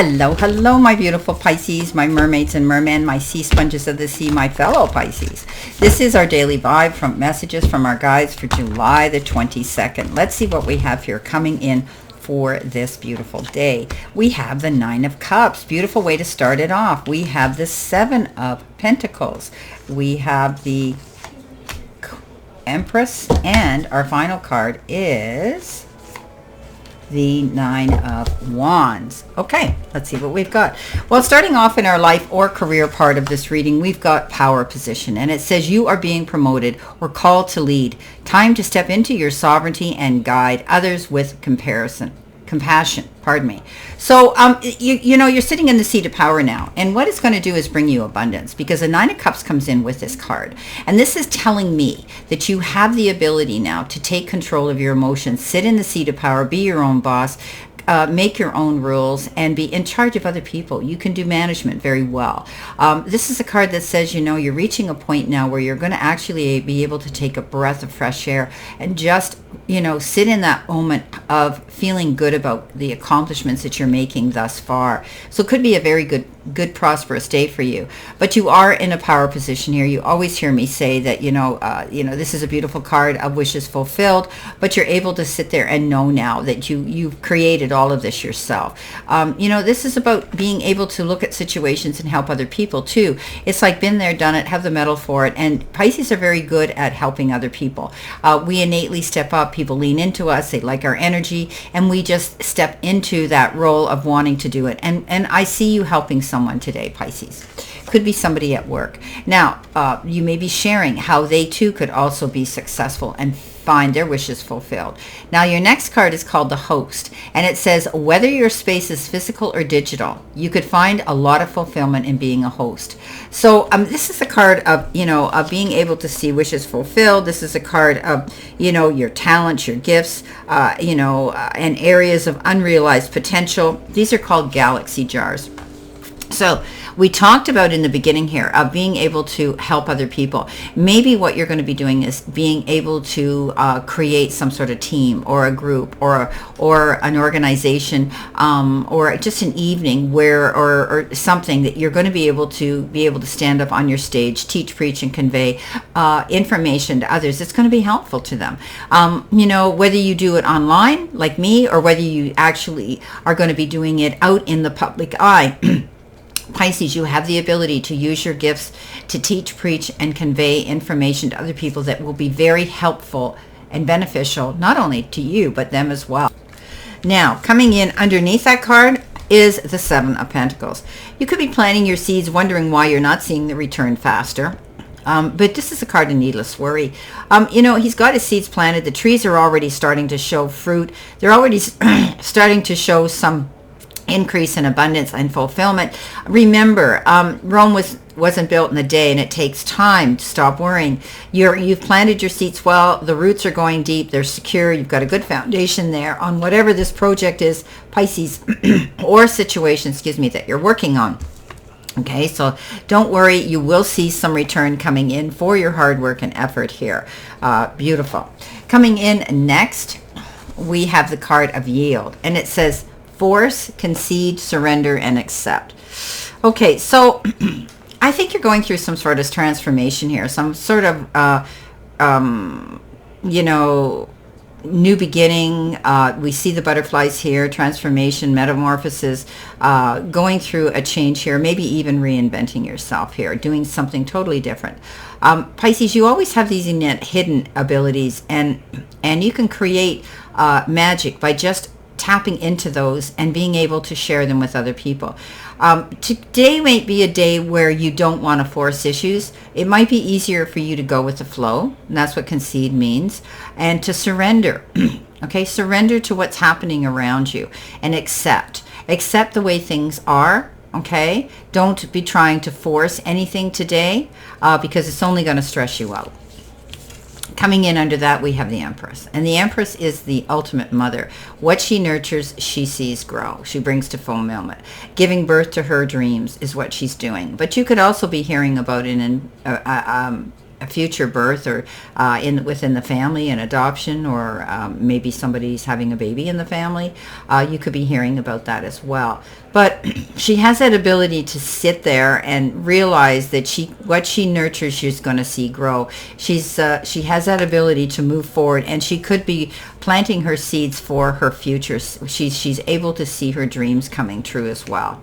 Hello, hello, my beautiful Pisces, my mermaids and mermen, my sea sponges of the sea, my fellow Pisces. This is our daily vibe from messages from our guides for July the 22nd. Let's see what we have here coming in for this beautiful day. We have the Nine of Cups. Beautiful way to start it off. We have the Seven of Pentacles. We have the Empress, and our final card is the Nine of Wands. Okay, let's see what we've got. Well, starting off in our life or career part of this reading, we've got power position, and it says you are being promoted or called to lead. Time to step into your sovereignty and guide others with compassion. So, you know, you're sitting in the seat of power now, and what it's going to do is bring you abundance, because the Nine of Cups comes in with this card. And this is telling me that you have the ability now to take control of your emotions, sit in the seat of power, be your own boss, make your own rules, and be in charge of other people. You can do management very well. This is a card that says, you know, you're reaching a point now where you're going to actually be able to take a breath of fresh air and just, you know, sit in that moment of feeling good about the accomplishments that you're making thus far. So it could be a very good prosperous day for you. But you are in a power position here. You always hear me say that, you know, this is a beautiful card of wishes fulfilled, but you're able to sit there and know now that you've created all of this yourself. You know, this is about being able to look at situations and help other people too. It's like been there, done it, have the medal for it. And Pisces are very good at helping other people. We innately step up. People lean into us. They like our energy, and we just step into that role of wanting to do it. And I see you helping someone today, Pisces. Could be somebody at work. Now, you may be sharing how they too could also be successful and find their wishes fulfilled. Now, your next card is called the Host, and it says, whether your space is physical or digital, you could find a lot of fulfillment in being a host. So this is a card of, you know, of being able to see wishes fulfilled. This is a card of, you know, your talents, your gifts, you know, and areas of unrealized potential. These are called galaxy jars. So we talked about in the beginning here of being able to help other people. Maybe what you're going to be doing is being able to create some sort of team or a group or an organization or just an evening where or something that you're going to be able to stand up on your stage, teach, preach, and convey information to others. It's going to be helpful to them. You know, whether you do it online like me or whether you actually are going to be doing it out in the public eye. Pisces, you have the ability to use your gifts to teach, preach, and convey information to other people that will be very helpful and beneficial, not only to you, but them as well. Now, coming in underneath that card is the Seven of Pentacles. You could be planting your seeds, wondering why you're not seeing the return faster. But this is a card of needless worry. You know, he's got his seeds planted. The trees are already starting to show fruit. They're already starting to show some increase in abundance and fulfillment. Remember, Rome wasn't built in a day, and it takes time to stop worrying. You've planted your seeds well. The roots are going deep. They're secure. You've got a good foundation there on whatever this project is, Pisces, or situation, that you're working on. Okay, so don't worry. You will see some return coming in for your hard work and effort here. Beautiful. Coming in next, we have the card of Yield, and it says, force, concede, surrender, and accept. Okay, so I think you're going through some sort of transformation here, some sort of, you know, new beginning. We see the butterflies here, transformation, metamorphosis, going through a change here, maybe even reinventing yourself here, doing something totally different. Pisces, you always have these innate hidden abilities, and you can create magic by just tapping into those and being able to share them with other people. Today might be a day where you don't want to force issues. It might be easier for you to go with the flow, and that's what concede means, and to surrender. Okay, surrender to what's happening around you and accept the way things are. Okay, don't be trying to force anything today because it's only going to stress you out. Coming in under that, we have the Empress. And the Empress is the ultimate mother. What she nurtures, she sees grow. She brings to fulfillment. Giving birth to her dreams is what she's doing. But you could also be hearing about it in a future birth or within the family, an adoption, or maybe somebody's having a baby in the family. You could be hearing about that as well. But she has that ability to sit there and realize that what she nurtures, she's going to see grow. She has that ability to move forward, and she could be planting her seeds for her future. She's able to see her dreams coming true as well.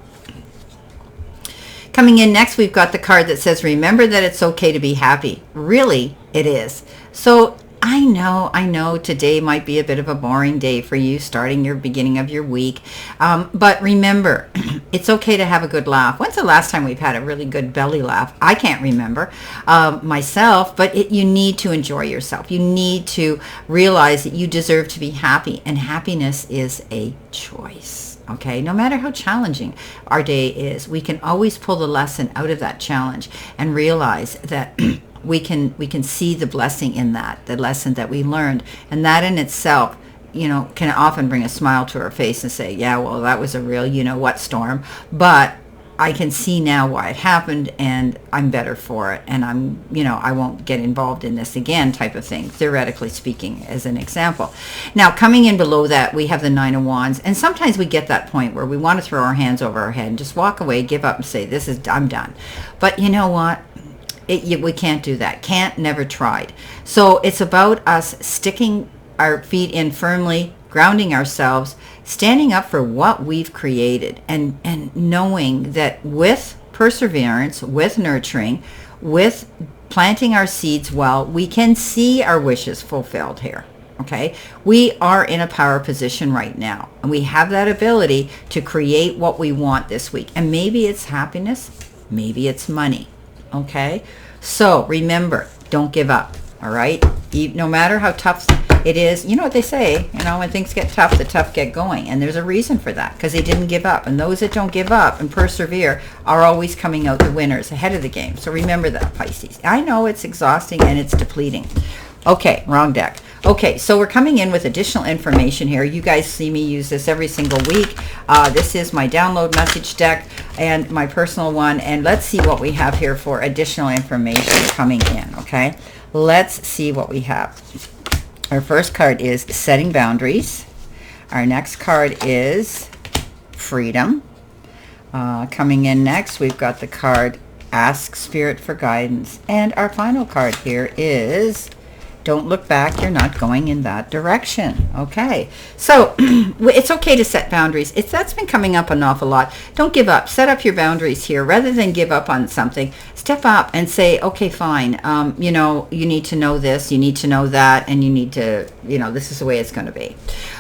Coming in next, we've got the card that says, remember that it's okay to be happy. Really, it is. So I know today might be a bit of a boring day for you, starting your beginning of your week. But remember, it's okay to have a good laugh. When's the last time we've had a really good belly laugh? I can't remember myself, but you need to enjoy yourself. You need to realize that you deserve to be happy, and happiness is a choice. Okay, no matter how challenging our day is, we can always pull the lesson out of that challenge and realize that we can see the blessing in that, the lesson that we learned. And that in itself, can often bring a smile to our face and say, yeah, well, that was a real, what storm. But I can see now why it happened, and I'm better for it. And I won't get involved in this again, type of thing, theoretically speaking, as an example. Now, coming in below that, we have the Nine of Wands. And sometimes we get that point where we want to throw our hands over our head and just walk away, give up and say, I'm done. But you know what? We can't do that. Can't, never tried. So it's about us sticking our feet in firmly, grounding ourselves, standing up for what we've created, and knowing that with perseverance, with nurturing, with planting our seeds well, we can see our wishes fulfilled here. Okay, we are in a power position right now, and we have that ability to create what we want this week. And maybe it's happiness, maybe it's money. Okay, so remember, don't give up. All right, no matter how tough it is. You know what they say, when things get tough, the tough get going. And there's a reason for that, because they didn't give up. And those that don't give up and persevere are always coming out the winners, ahead of the game. So remember that, Pisces. I know it's exhausting and it's depleting. Okay, wrong deck. Okay, so we're coming in with additional information here. You guys see me use this every single week. This is my download message deck and my personal one. And let's see what we have here for additional information coming in, okay? Let's see what we have. Our first card is setting boundaries. Our next card is freedom. Coming in next, we've got the card ask spirit for guidance. And our final card here is don't look back, you're not going in that direction. Okay, so it's okay to set boundaries. That's been coming up an awful lot. Don't give up. Set up your boundaries here. Rather than give up on something, step up and say, okay, fine. You need to know this, you need to know that, and you need to, this is the way it's going to be.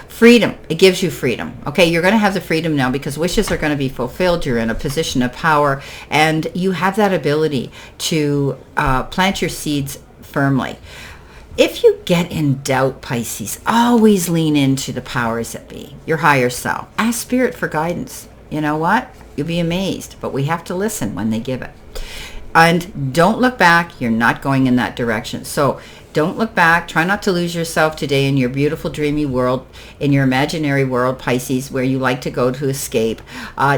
Freedom. It gives you freedom. Okay, you're going to have the freedom now because wishes are going to be fulfilled. You're in a position of power, and you have that ability to plant your seeds firmly. If you get in doubt, Pisces, always lean into the powers that be, your higher self. Ask spirit for guidance. You know what? You'll be amazed, but we have to listen when they give it. And don't look back. You're not going in that direction. So don't look back. Try not to lose yourself today in your beautiful, dreamy world, in your imaginary world, Pisces, where you like to go to escape.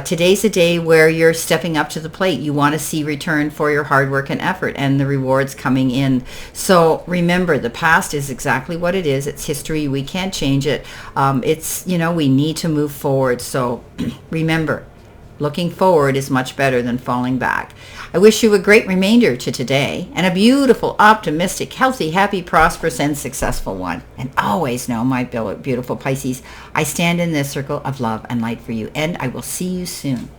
Today's a day where you're stepping up to the plate. You want to see return for your hard work and effort and the rewards coming in. So remember, the past is exactly what it is. It's history. We can't change it. We need to move forward. So remember, looking forward is much better than falling back. I wish you a great remainder to today and a beautiful, optimistic, healthy, happy, prosperous, and successful one. And always know, my beautiful Pisces, I stand in this circle of love and light for you, and I will see you soon.